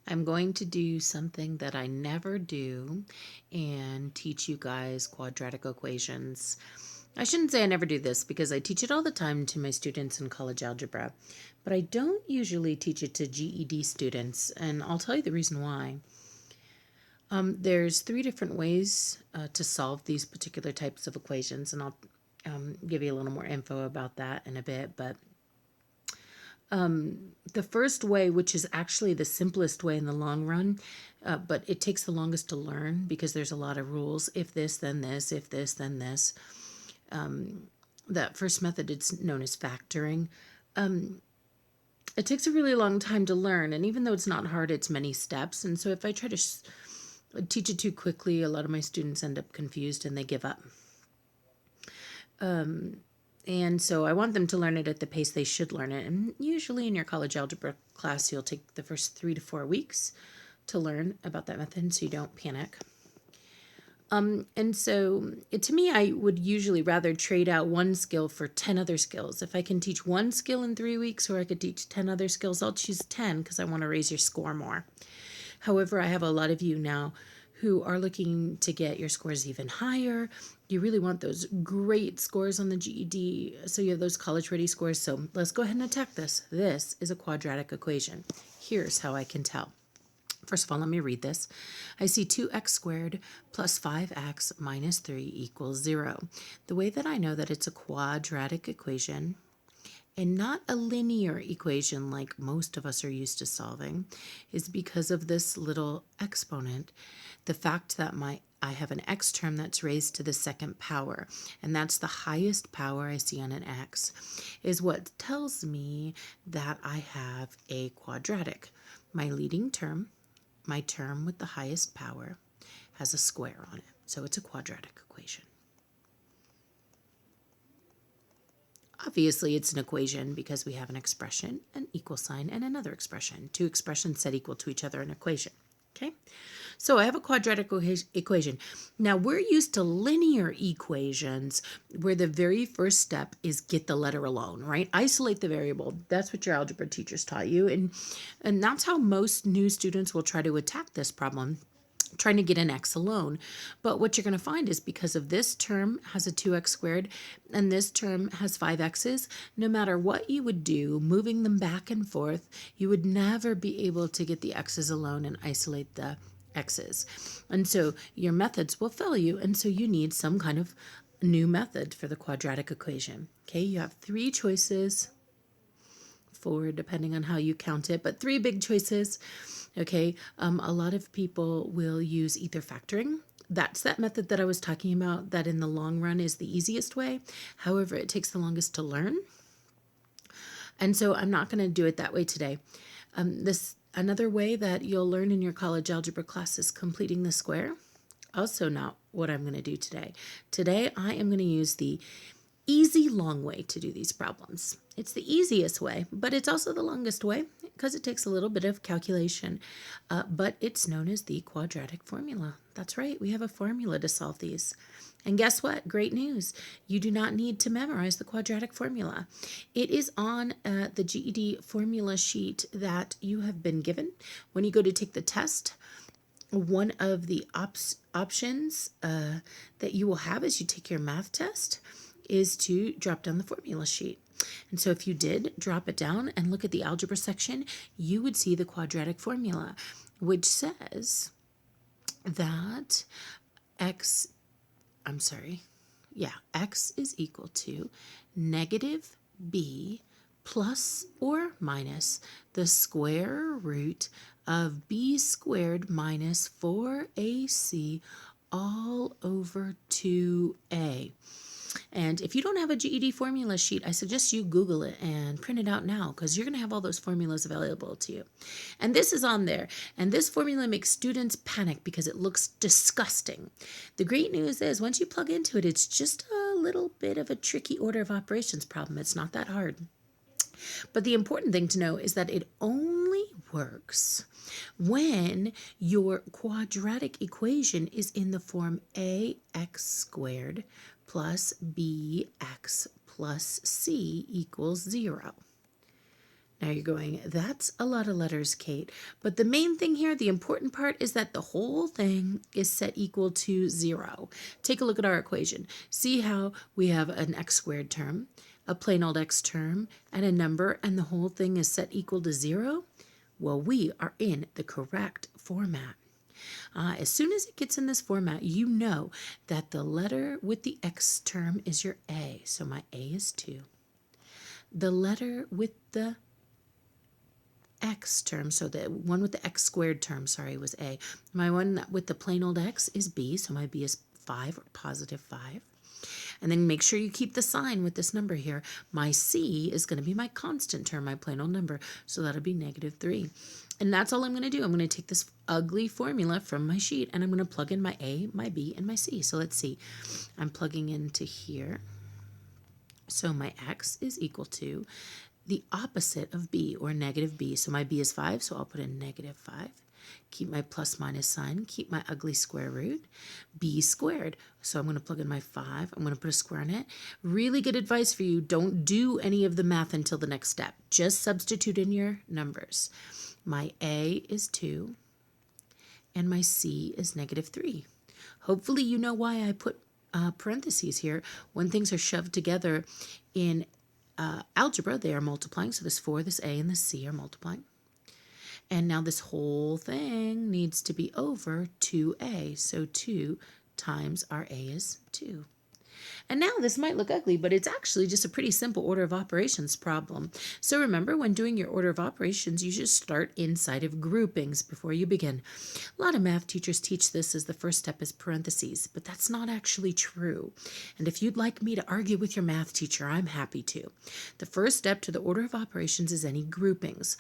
I'm going to do something that I never do and teach you guys quadratic equations. I shouldn't say I never do this because I teach it all the time to my students in college algebra, but I don't usually teach it to GED students, and I'll tell you the reason why. There's three different ways to solve these particular types of equations, and I'll give you a little more info about that in a bit, but the first way, which is actually the simplest way in the long run, but it takes the longest to learn because there's a lot of rules. If this, then this. If this, then this. That first method, it's known as factoring. It takes a really long time to learn, and even though it's not hard, it's many steps. And so if I try to teach it too quickly, a lot of my students end up confused and they give up. And so I want them to learn it at the pace they should learn it. And usually in your college algebra class, you'll take the first 3 to 4 weeks to learn about that method so you don't panic. And so to me, I would usually rather trade out one skill for 10 other skills. If I can teach one skill in 3 weeks or I could teach 10 other skills, I'll choose 10 because I want to raise your score more. However, I have a lot of you now who are looking to get your scores even higher. You really want those great scores on the GED, so you have those college-ready scores. So let's go ahead and attack this. This is a quadratic equation. Here's how I can tell. First of all, let me read this. I see 2x squared plus 5x minus 3 equals 0. The way that I know that it's a quadratic equation and not a linear equation like most of us are used to solving is because of this little exponent. The fact that I have an x term that's raised to the second power, and that's the highest power I see on an x, is what tells me that I have a quadratic. My leading term, my term with the highest power, has a square on it, so it's a quadratic equation. Obviously, it's an equation because we have an expression, an equal sign, and another expression. Two expressions set equal to each other in an equation. Okay, so I have a quadratic equation. Now, we're used to linear equations where the very first step is get the letter alone, right? Isolate the variable. That's what your algebra teachers taught you. And that's how most new students will try to attack this problem, trying to get an x alone. But what you're going to find is because of this term has a 2x squared and this term has 5 x's, no matter what you would do, moving them back and forth, you would never be able to get the x's alone and isolate the x's. And so your methods will fail you, and so you need some kind of new method for the quadratic equation. Okay, you have 3 choices, 4 depending on how you count it, but 3 big choices. Okay, a lot of people will use either factoring. That's that method that I was talking about that in the long run is the easiest way. However, it takes the longest to learn. And so I'm not going to do it that way today. Another way that you'll learn in your college algebra class is completing the square. Also not what I'm going to do today. Today I am going to use the easy long way to do these problems. It's the easiest way, but it's also the longest way because it takes a little bit of calculation, but it's known as the quadratic formula. That's right, we have a formula to solve these. And guess what? Great news. You do not need to memorize the quadratic formula. It is on the GED formula sheet that you have been given. When you go to take the test, one of the options that you will have as you take your math test is to drop down the formula sheet. And so if you did drop it down and look at the algebra section, you would see the quadratic formula, which says that x is equal to negative b plus or minus the square root of b squared minus 4ac all over 2a. And if you don't have a GED formula sheet, I suggest you Google it and print it out now because you're going to have all those formulas available to you. And this is on there. And this formula makes students panic because it looks disgusting. The great news is once you plug into it, it's just a little bit of a tricky order of operations problem. It's not that hard. But the important thing to know is that it only works when your quadratic equation is in the form ax squared plus bx plus c equals 0. Now you're going, that's a lot of letters, Kate. But the main thing here, the important part, is that the whole thing is set equal to 0. Take a look at our equation. See how we have an x squared term, a plain old x term, and a number, and the whole thing is set equal to 0? Well, we are in the correct format. As soon as it gets in this format, you know that the letter with the x term is your a. So my a is 2. The letter with the x term, so the one with the x squared term, sorry, was a. My one with the plain old x is b, so my b is 5, or positive 5. And then make sure you keep the sign with this number here. My c is going to be my constant term, my plain old number, so that'll be negative 3. And that's all I'm going to do. I'm going to take this ugly formula from my sheet, and I'm going to plug in my a, my b, and my c. So let's see. I'm plugging into here. So my x is equal to the opposite of b, or negative b. So my b is 5, so I'll put in negative 5. Keep my plus minus sign, keep my ugly square root, b squared. So I'm going to plug in my 5. I'm going to put a square in it. Really good advice for you. Don't do any of the math until the next step. Just substitute in your numbers. My a is 2, and my c is negative 3. Hopefully you know why I put parentheses here. When things are shoved together in algebra, they are multiplying. So this 4, this a, and this c are multiplying. And now this whole thing needs to be over 2a. So 2 times our a is 2. And now this might look ugly, but it's actually just a pretty simple order of operations problem. So remember, when doing your order of operations, you should start inside of groupings before you begin. A lot of math teachers teach this as the first step is parentheses, but that's not actually true. And if you'd like me to argue with your math teacher, I'm happy to. The first step to the order of operations is any groupings,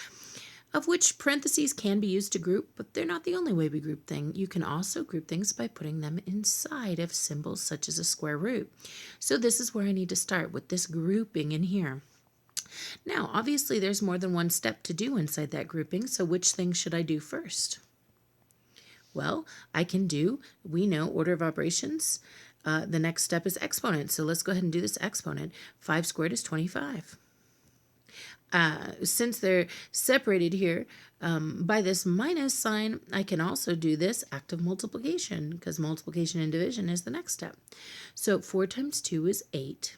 of which parentheses can be used to group, but they're not the only way we group things. You can also group things by putting them inside of symbols such as a square root. So this is where I need to start, with this grouping in here. Now, obviously, there's more than one step to do inside that grouping, so which thing should I do first? Well, I can do, we know, order of operations. The next step is exponent, so let's go ahead and do this exponent. 5 squared is 25. Since they're separated here by this minus sign, I can also do this act of multiplication, because multiplication and division is the next step. So 4 times 2 is 8,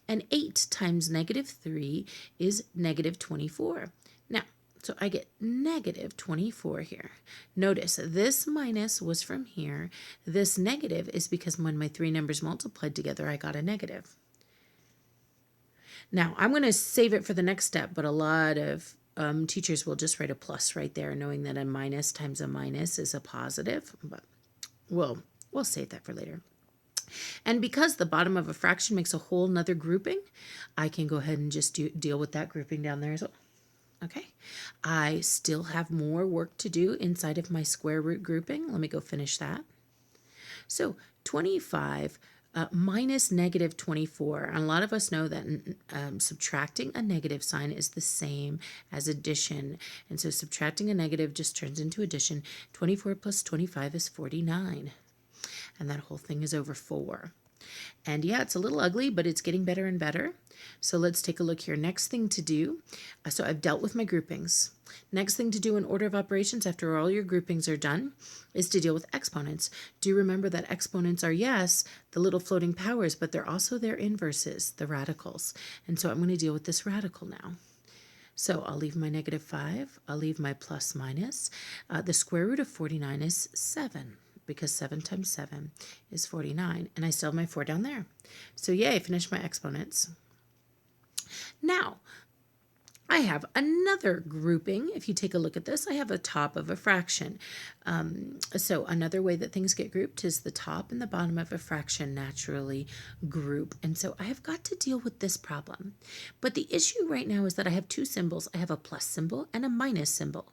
and 8 times negative 3 is negative 24. Now, so I get negative 24 here. Notice this minus was from here. This negative is because when my 3 numbers multiplied together, I got a negative. Now, I'm going to save it for the next step, but a lot of teachers will just write a plus right there, knowing that a minus times a minus is a positive. But we'll save that for later. And because the bottom of a fraction makes a whole nother grouping, I can go ahead and just deal with that grouping down there as well. Okay, I still have more work to do inside of my square root grouping. Let me go finish that. So 25 minus negative 24. And a lot of us know that subtracting a negative sign is the same as addition. And so subtracting a negative just turns into addition. 24 plus 25 is 49. And that whole thing is over 4. And yeah, it's a little ugly, but it's getting better and better. So let's take a look here. Next thing to do, so I've dealt with my groupings. Next thing to do in order of operations after all your groupings are done is to deal with exponents. Do remember that exponents are, yes, the little floating powers, but they're also their inverses, the radicals. And so I'm going to deal with this radical now. So I'll leave my negative 5. I'll leave my plus minus. The square root of 49 is 7. Because 7 times 7 is 49. And I still have my 4 down there. So yay, finished my exponents. Now, I have another grouping. If you take a look at this, I have a top of a fraction. So another way that things get grouped is the top and the bottom of a fraction naturally group. And so I have got to deal with this problem. But the issue right now is that I have 2 symbols. I have a plus symbol and a minus symbol.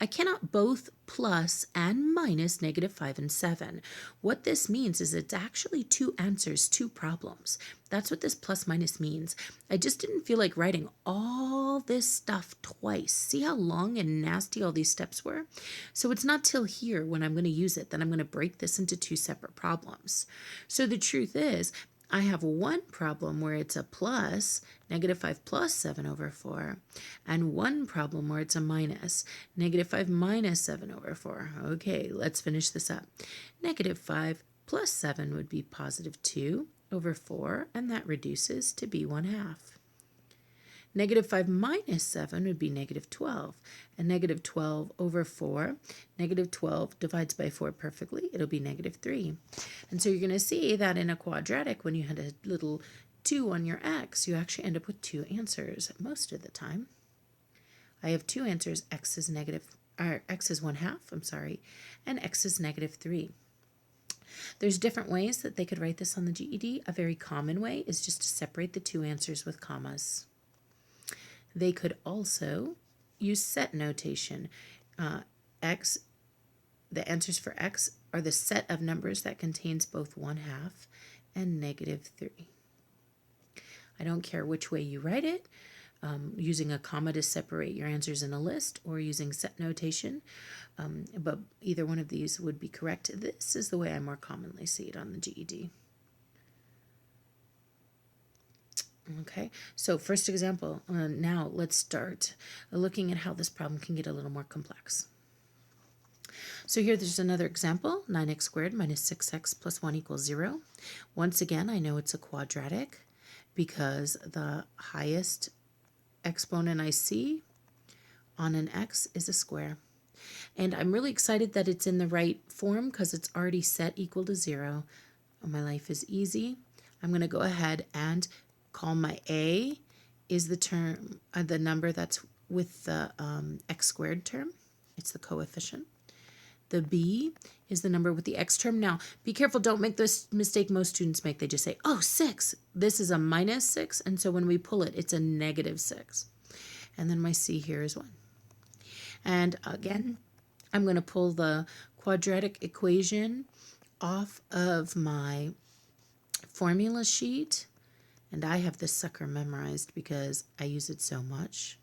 I cannot both plus and minus negative 5 and 7. What this means is it's actually 2 answers, 2 problems. That's what this plus minus means. I just didn't feel like writing all this stuff twice. See how long and nasty all these steps were? So it's not till here when I'm going to use it that I'm going to break this into 2 separate problems. So the truth is, I have one problem where it's a plus, -5 plus 7 over 4, and one problem where it's a minus, -5 minus 7 over 4. Okay, let's finish this up. -5 plus 7 would be +2 over 4, and that reduces to be 1/2. -5 minus 7 would be -12, and -12 over 4, -12 divides by 4 perfectly, it'll be -3. And so you're going to see that in a quadratic, when you had a little 2 on your x, you actually end up with 2 answers most of the time. I have 2 answers, x is 1/2, and x is -3. There's different ways that they could write this on the GED. A very common way is just to separate the 2 answers with commas. They could also use set notation. The answers for x are the set of numbers that contains both 1/2 and -3. I don't care which way you write it, using a comma to separate your answers in a list or using set notation, but either one of these would be correct. This is the way I more commonly see it on the GED. Okay, so first example. Now let's start looking at how this problem can get a little more complex. So here there's another example, 9x squared minus 6x plus 1 equals 0. Once again, I know it's a quadratic because the highest exponent I see on an x is a square. And I'm really excited that it's in the right form because it's already set equal to 0. My life is easy. I'm going to go ahead and call my a is the term, the number that's with the x squared term. It's the coefficient. The b is the number with the x term. Now, be careful. Don't make this mistake most students make. They just say, oh, 6. This is a -6, and so when we pull it, it's a -6. And then my c here is 1. And again, I'm going to pull the quadratic equation off of my formula sheet. And I have this sucker memorized because I use it so much.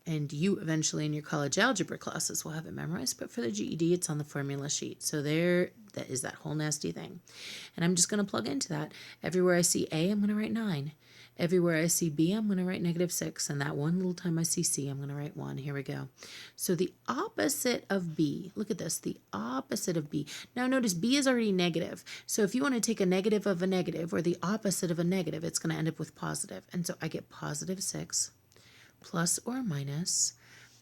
And you eventually in your college algebra classes will have it memorized. But for the GED, it's on the formula sheet. So there, that is that whole nasty thing. And I'm just going to plug into that. Everywhere I see A, I'm going to write 9. Everywhere I see B, I'm going to write -6. And that one little time I see C, I'm going to write 1. Here we go. So the opposite of B, look at this, the opposite of B. Now notice B is already negative. So if you want to take a negative of a negative or the opposite of a negative, it's going to end up with positive. And so I get +6 plus or minus.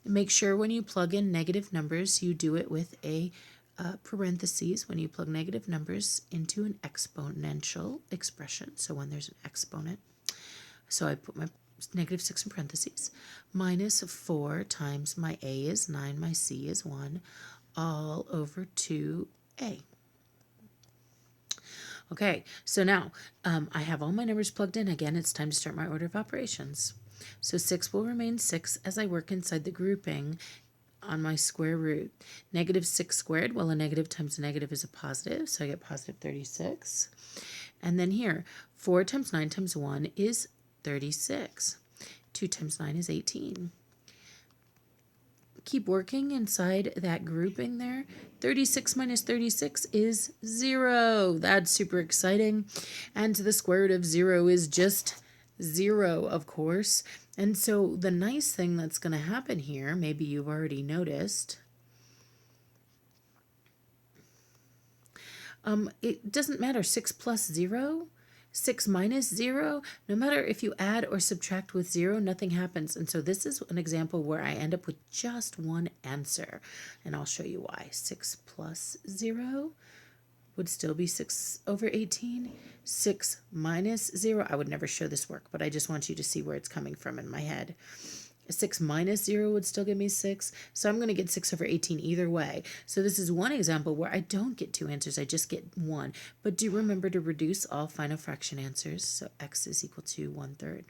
Make sure when you plug in negative numbers, you do it with a parentheses when you plug negative numbers into an exponential expression. So when there's an exponent. So I put my -6 in parentheses, minus 4 times my a is 9, my c is 1, all over 2a. Okay, so now I have all my numbers plugged in. Again, it's time to start my order of operations. So 6 will remain 6 as I work inside the grouping on my square root. -6 squared, well, a negative times a negative is a positive, so I get +36. And then here, 4 times 9 times 1 is 36. 2 times 9 is 18. Keep working inside that grouping there. 36 minus 36 is 0. That's super exciting. And the square root of 0 is just 0, of course. And so the nice thing that's going to happen here, maybe you've already noticed, it doesn't matter, 6 plus 0, 6 minus 0, no matter if you add or subtract with 0, nothing happens. And so this is an example where I end up with just one answer. And I'll show you why. 6 plus 0 would still be 6 over 18. 6 minus 0, I would never show this work, but I just want you to see where it's coming from in my head. 6 minus 0 would still give me 6. So I'm going to get 6 over 18 either way. So this is one example where I don't get 2 answers. I just get 1. But do remember to reduce all final fraction answers. So x is equal to 1/3.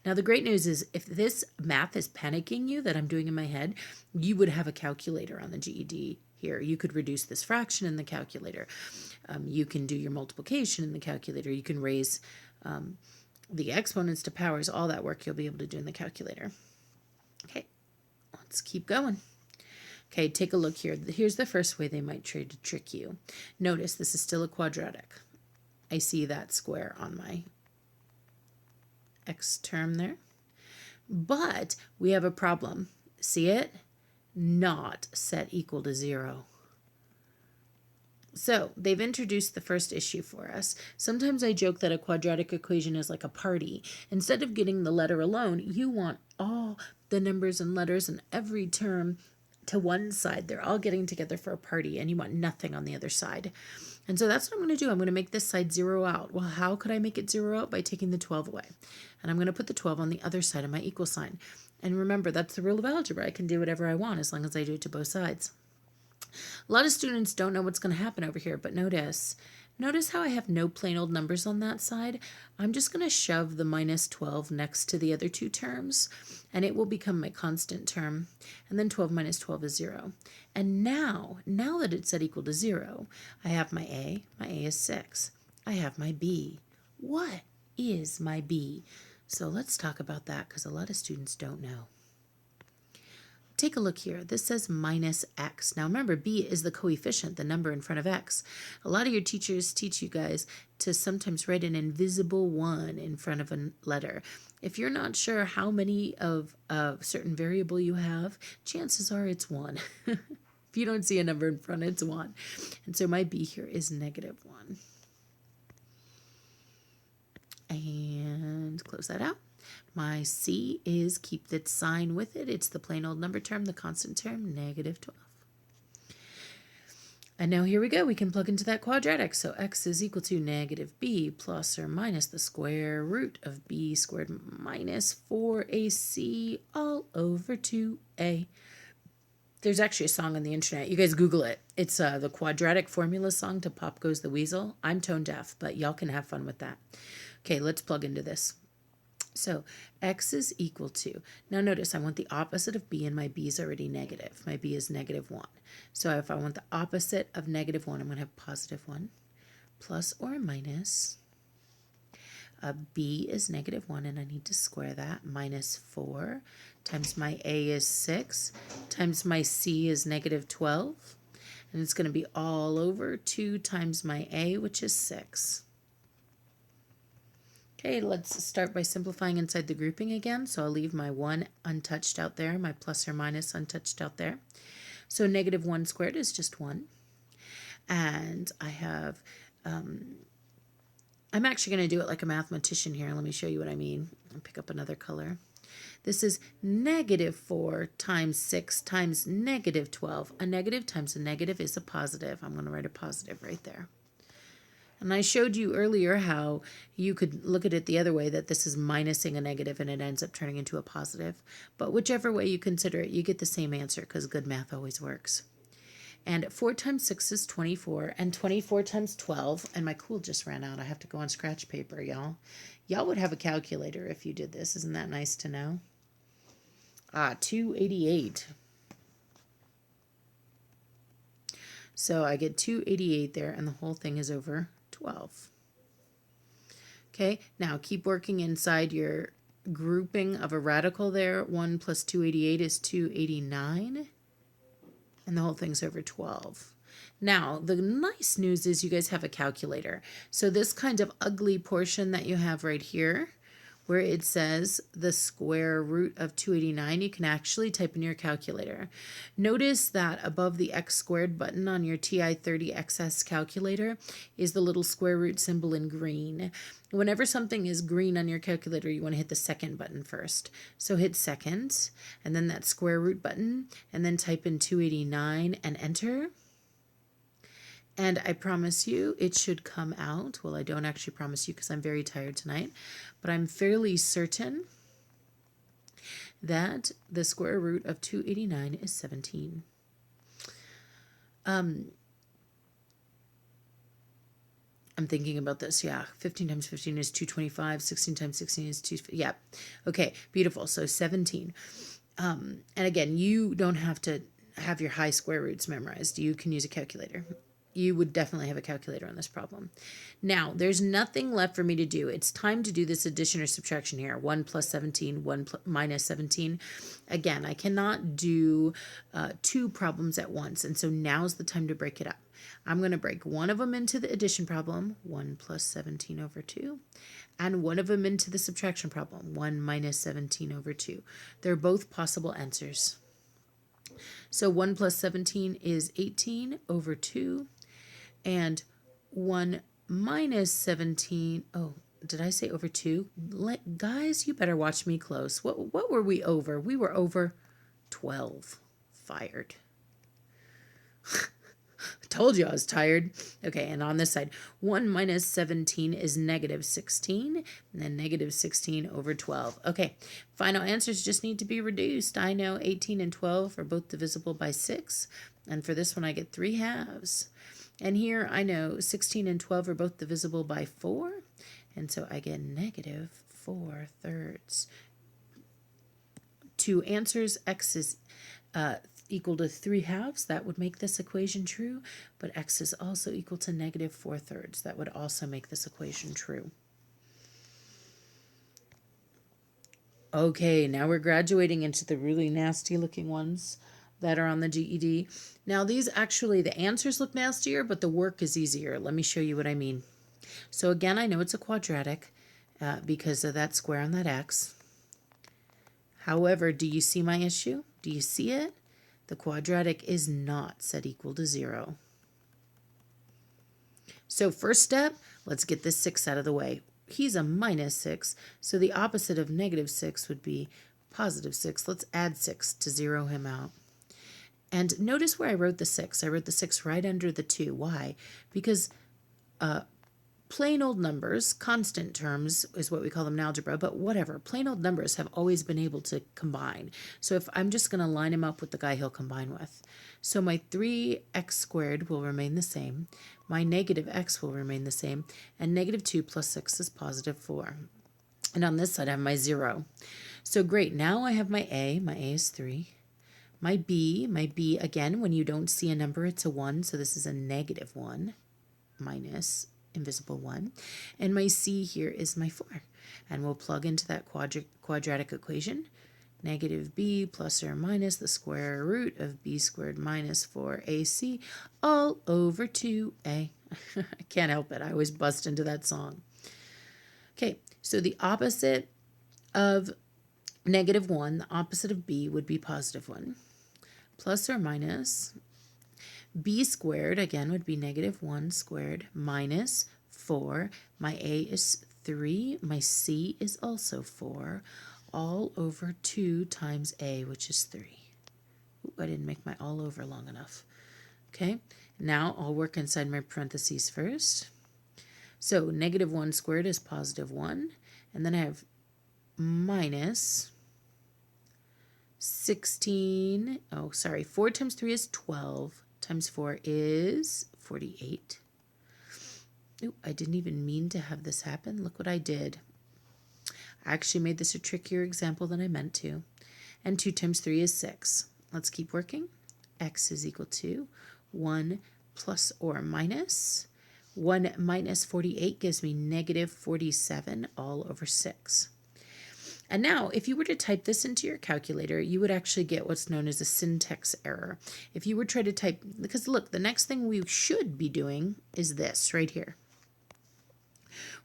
Now the great news is if this math is panicking you that I'm doing in my head, you would have a calculator on the GED here. You could reduce this fraction in the calculator. You can do your multiplication in the calculator. You can raise the exponents to powers. All that work you'll be able to do in the calculator. Okay, let's keep going. Okay, take a look here. Here's the first way they might try to trick you. Notice this is still a quadratic. I see that square on my x term there. But we have a problem. See it? Not set equal to 0. So they've introduced the first issue for us. Sometimes I joke that a quadratic equation is like a party. Instead of getting the letter alone, you want all the numbers and letters and every term to one side. They're all getting together for a party, and you want nothing on the other side. And so that's what I'm going to do. I'm going to make this side 0 out. Well, how could I make it 0 out? By taking the 12 away. And I'm going to put the 12 on the other side of my equal sign. And remember, that's the rule of algebra. I can do whatever I want as long as I do it to both sides. A lot of students don't know what's going to happen over here, but notice how I have no plain old numbers on that side. I'm just going to shove the minus 12 next to the other two terms, and it will become my constant term. And then 12 minus 12 is 0. And now that it's set equal to 0, I have my A. My A is 6. I have my B. What is my B? So let's talk about that, because a lot of students don't know. Take a look here. This says minus x. Now remember, b is the coefficient, the number in front of x. A lot of your teachers teach you guys to sometimes write an invisible 1 in front of a letter. If you're not sure how many of a certain variable you have, chances are it's 1. If you don't see a number in front, it's 1. And so my b here is negative 1. And close that out. My C is keep that sign with it. It's the plain old number term, the constant term, negative 12. And now here we go. We can plug into that quadratic. So x is equal to negative b plus or minus the square root of b squared minus 4ac all over 2a. There's actually a song on the internet. You guys Google it. It's the Quadratic Formula song to Pop Goes the Weasel. I'm tone deaf, but y'all can have fun with that. Okay, let's plug into this. So x is equal to, now notice I want the opposite of b, and my b is already negative. My b is negative 1. So if I want the opposite of negative 1, I'm going to have positive 1 plus or minus. B is negative 1, and I need to square that. Minus 4 times my a is 6 times my c is negative 12. And it's going to be all over 2 times my a, which is 6. Okay, let's start by simplifying inside the grouping again. So I'll leave my 1 untouched out there, my plus or minus untouched out there. So negative 1 squared is just 1. And I have, I'm actually going to do it like a mathematician here. Let me show you what I mean. I'll pick up another color. This is negative 4 times 6 times negative 12. A negative times a negative is a positive. I'm going to write a positive right there. And I showed you earlier how you could look at it the other way, that this is minusing a negative and it ends up turning into a positive. But whichever way you consider it, you get the same answer, because good math always works. And 4 times 6 is 24, and 24 times 12, and my cool just ran out. I have to go on scratch paper, y'all. Y'all would have a calculator if you did this. Isn't that nice to know? 288. So I get 288 there, and the whole thing is over 12. Okay, now keep working inside your grouping of a radical there. 1 plus 288 is 289, and the whole thing's over 12. Now, the nice news is you guys have a calculator. So this kind of ugly portion that you have right here, where it says the square root of 289, you can actually type in your calculator. Notice that above the x squared button on your TI-30XS calculator is the little square root symbol in green. Whenever something is green on your calculator, you want to hit the second button first. So hit second, and then that square root button, and then type in 289 and enter. And I promise you it should come out. Well, I don't actually promise you because I'm very tired tonight, but I'm fairly certain that the square root of 289 is 17. I'm thinking about this. Yeah, 15 times 15 is 225. 16 times 16 is 2. Yeah. Okay, beautiful. So 17. And again, you don't have to have your high square roots memorized. You can use a calculator. You would definitely have a calculator on this problem. Now, there's nothing left for me to do. It's time to do this addition or subtraction here. 1 plus 17, 1 minus 17. Again, I cannot do 2 problems at once, and so now's the time to break it up. I'm going to break one of them into the addition problem, 1 plus 17 over 2, and one of them into the subtraction problem, 1 minus 17 over 2. They're both possible answers. So 1 plus 17 is 18 over 2, and 1 minus 17, oh, did I say over 2? Guys, you better watch me close. What were we over? We were over 12. Fired. Told you I was tired. Okay, and on this side, 1 minus 17 is negative 16, and then negative 16 over 12. Okay, final answers just need to be reduced. I know 18 and 12 are both divisible by 6, and for this one I get 3 halves. And here I know 16 and 12 are both divisible by 4, and so I get negative 4 thirds. Two answers, x is equal to 3 halves. That would make this equation true, but x is also equal to negative 4 thirds. That would also make this equation true. Okay, now we're graduating into the really nasty looking ones that are on the GED. Now these actually, the answers look nastier, but the work is easier. Let me show you what I mean. So again, I know it's a quadratic because of that square on that x. However, do you see my issue? Do you see it? The quadratic is not set equal to 0. So first step, let's get this 6 out of the way. He's a minus 6, so the opposite of negative 6 would be positive 6. Let's add 6 to zero him out. And notice where I wrote the 6. I wrote the 6 right under the 2. Why? Because plain old numbers, constant terms is what we call them in algebra, but whatever. Plain old numbers have always been able to combine. So if I'm just going to line him up with the guy he'll combine with. So my 3x squared will remain the same. My negative x will remain the same. And negative 2 plus 6 is positive 4. And on this side I have my 0. So great. Now I have my a. My a is 3. My b, again, when you don't see a number, it's a 1. So this is a negative 1 minus invisible 1. And my c here is my 4. And we'll plug into that quadratic equation. Negative b plus or minus the square root of b squared minus 4ac all over 2a. I can't help it. I always bust into that song. Okay, so the opposite of negative 1, the opposite of b would be positive 1. Plus or minus b squared, again, would be negative 1 squared minus 4. My a is 3. My c is also 4. All over 2 times a, which is 3. Ooh, I didn't make my all over long enough. Okay, now I'll work inside my parentheses first. So negative 1 squared is positive 1. And then I have minus 16. 4 times 3 is 12. Times 4 is 48. Ooh, I didn't even mean to have this happen. Look what I did. I actually made this a trickier example than I meant to. And 2 times 3 is 6. Let's keep working. X is equal to 1 plus or minus. 1 minus 48 gives me negative 47 all over 6. And now, if you were to type this into your calculator, you would actually get what's known as a syntax error. If you were to try to type, because look, the next thing we should be doing is this right here.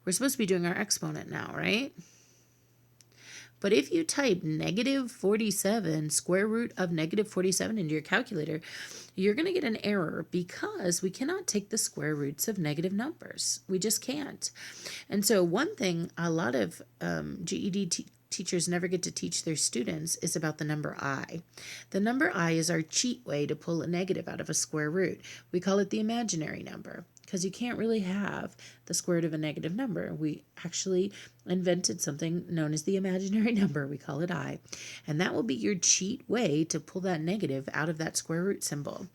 We're supposed to be doing our exponent now, right? But if you type negative 47, square root of negative 47 into your calculator, you're going to get an error because we cannot take the square roots of negative numbers. We just can't. And so one thing a lot of GED teachers never get to teach their students is about the number I. The number I is our cheat way to pull a negative out of a square root. We call it the imaginary number because you can't really have the square root of a negative number. We actually invented something known as the imaginary number. We call it I. And that will be your cheat way to pull that negative out of that square root symbol.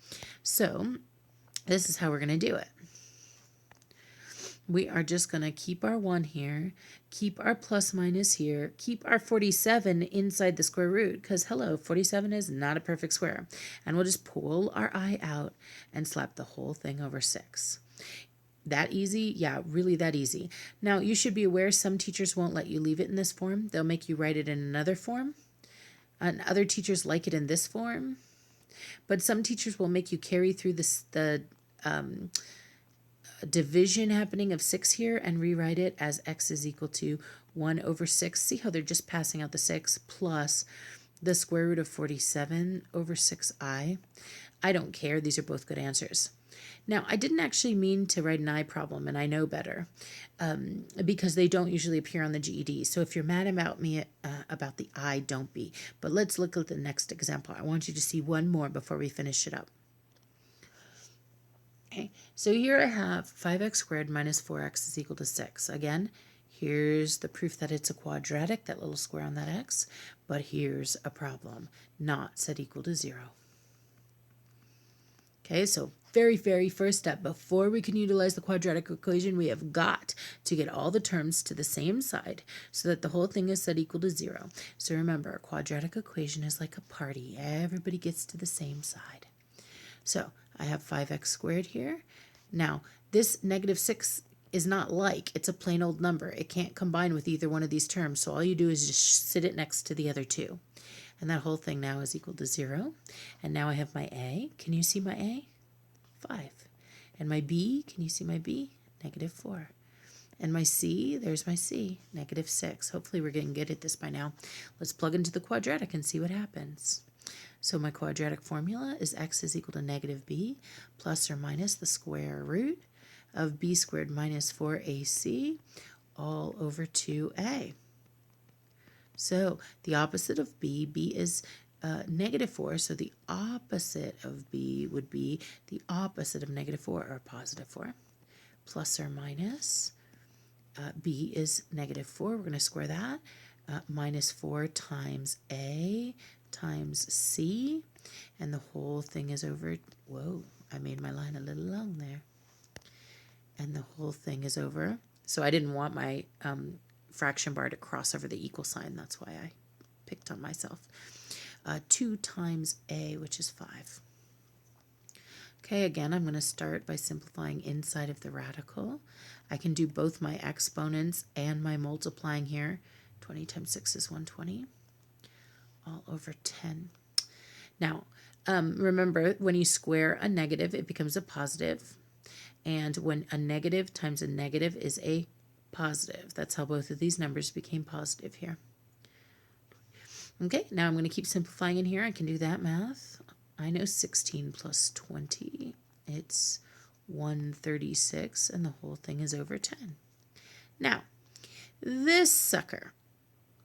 So this is how we're going to do it. We are just going to keep our 1 here, keep our plus minus here, keep our 47 inside the square root, because hello, 47 is not a perfect square. And we'll just pull our I out and slap the whole thing over 6. That easy? Yeah, really that easy. Now, you should be aware some teachers won't let you leave it in this form. They'll make you write it in another form. And other teachers like it in this form. But some teachers will make you carry through the division happening of 6 here and rewrite it as x is equal to 1 over 6. See how they're just passing out the 6 plus the square root of 47 over 6i. I don't care. These are both good answers. Now, I didn't actually mean to write an I problem, and I know better, because they don't usually appear on the GED. So if you're mad about me about the I, don't be. But let's look at the next example. I want you to see one more before we finish it up. Okay, so here I have 5x squared minus 4x is equal to 6. Again, here's the proof that it's a quadratic, that little square on that x, but here's a problem, not set equal to 0. Okay, so very, very first step, before we can utilize the quadratic equation, we have got to get all the terms to the same side so that the whole thing is set equal to 0. So remember, a quadratic equation is like a party. Everybody gets to the same side. So I have 5x squared here. Now, this -6 is not like, it's a plain old number. It can't combine with either one of these terms. So all you do is just sit it next to the other two. And that whole thing now is equal to 0. And now I have my a. Can you see my a? 5. And my b, can you see my b? -4. And my c, there's my c, -6. Hopefully we're getting good at this by now. Let's plug into the quadratic and see what happens. So my quadratic formula is x is equal to -b plus or minus the square root of b squared minus 4ac all over 2a. So the opposite of b is -4, so the opposite of b would be the opposite of -4, or +4, plus or minus, b is -4, we're going to square that, -4 times a times c, and the whole thing is over, whoa, I made my line a little long there, and the whole thing is over, so I didn't want my fraction bar to cross over the equal sign, that's why I picked on myself. 2 times a, which is 5. Okay, again, I'm going to start by simplifying inside of the radical. I can do both my exponents and my multiplying here. 20 times 6 is 120, all over 10. Now, remember, when you square a negative, it becomes a positive. And when a negative times a negative is a positive. That's how both of these numbers became positive here. Okay, now I'm going to keep simplifying in here. I can do that math. I know 16 plus 20. It's 136, and the whole thing is over 10. Now, this sucker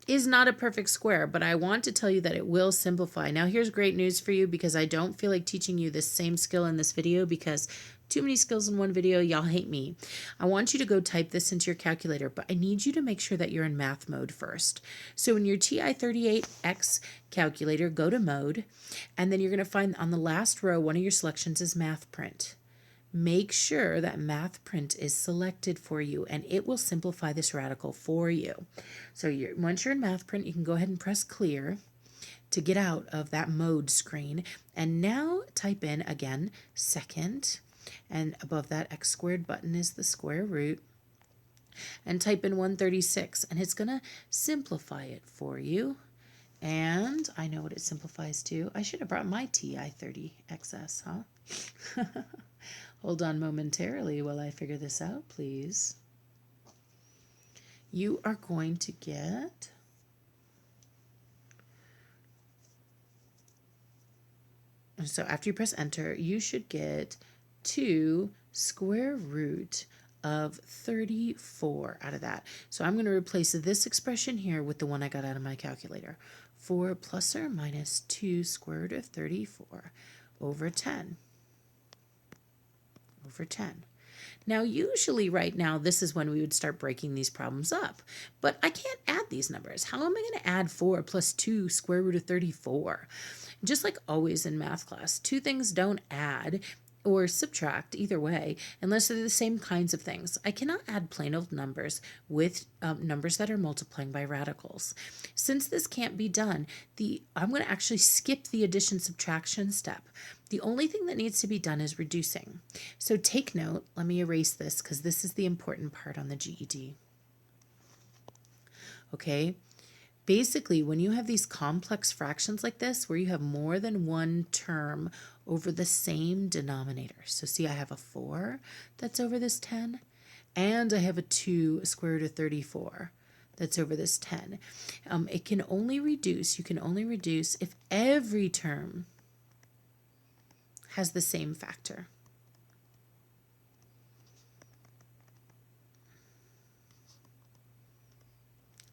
is not a perfect square, but I want to tell you that it will simplify. Now, here's great news for you, because I don't feel like teaching you this same skill in this video, because too many skills in one video, y'all hate me. I want you to go type this into your calculator, but I need you to make sure that you're in math mode first. So in your TI-38X calculator, go to mode, and then you're going to find on the last row, one of your selections is math print. Make sure that math print is selected for you, and it will simplify this radical for you. So once you're in math print, you can go ahead and press clear to get out of that mode screen. And now type in, again, second. And above that x squared button is the square root. And type in 136, and it's going to simplify it for you. And I know what it simplifies to. I should have brought my TI-30XS, huh? Hold on momentarily while I figure this out, please. You are going to get so after you press enter, you should get 2 square root of 34 out of that. So I'm going to replace this expression here with the one I got out of my calculator. 4 plus or minus 2 square root of 34 over 10. Over 10. Now, usually right now, this is when we would start breaking these problems up. But I can't add these numbers. How am I going to add 4 plus 2 square root of 34? Just like always in math class, two things don't add or subtract, either way, unless they're the same kinds of things. I cannot add plain old numbers with numbers that are multiplying by radicals. Since this can't be done, I'm going to actually skip the addition subtraction step. The only thing that needs to be done is reducing. So take note, let me erase this because this is the important part on the GED. Okay, Basically, when you have these complex fractions like this, where you have more than one term over the same denominator. So see, I have a 4 that's over this 10, and I have a 2 square root of 34 that's over this 10. You can only reduce if every term has the same factor.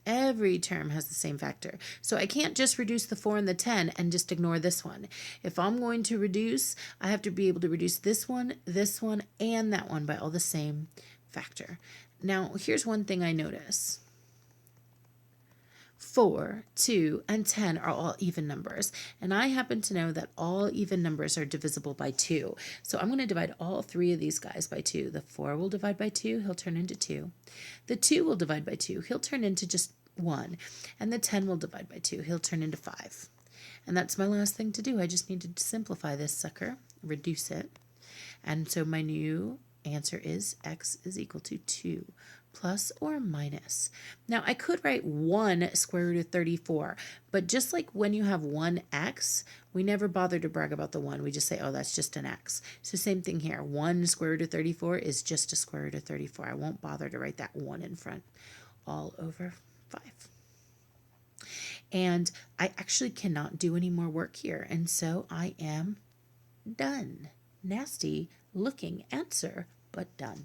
Every term has the same factor. So I can't just reduce the 4 and the 10 and just ignore this one. If I'm going to reduce, I have to be able to reduce this one, and that one by all the same factor. Now, here's one thing I notice. 4, 2, and 10 are all even numbers. And I happen to know that all even numbers are divisible by 2. So I'm going to divide all 3 of these guys by 2. The 4 will divide by 2. He'll turn into 2. The 2 will divide by 2. He'll turn into just 1. And the 10 will divide by 2. He'll turn into 5. And that's my last thing to do. I just need to simplify this sucker, reduce it. And so my new answer is x is equal to 2. Plus or minus. Now, I could write 1 square root of 34, but just like when you have 1x, we never bother to brag about the 1. We just say, oh, that's just an x. So same thing here. 1 square root of 34 is just a square root of 34. I won't bother to write that 1 in front. All over 5. And I actually cannot do any more work here, and so I am done. Nasty looking answer, but done.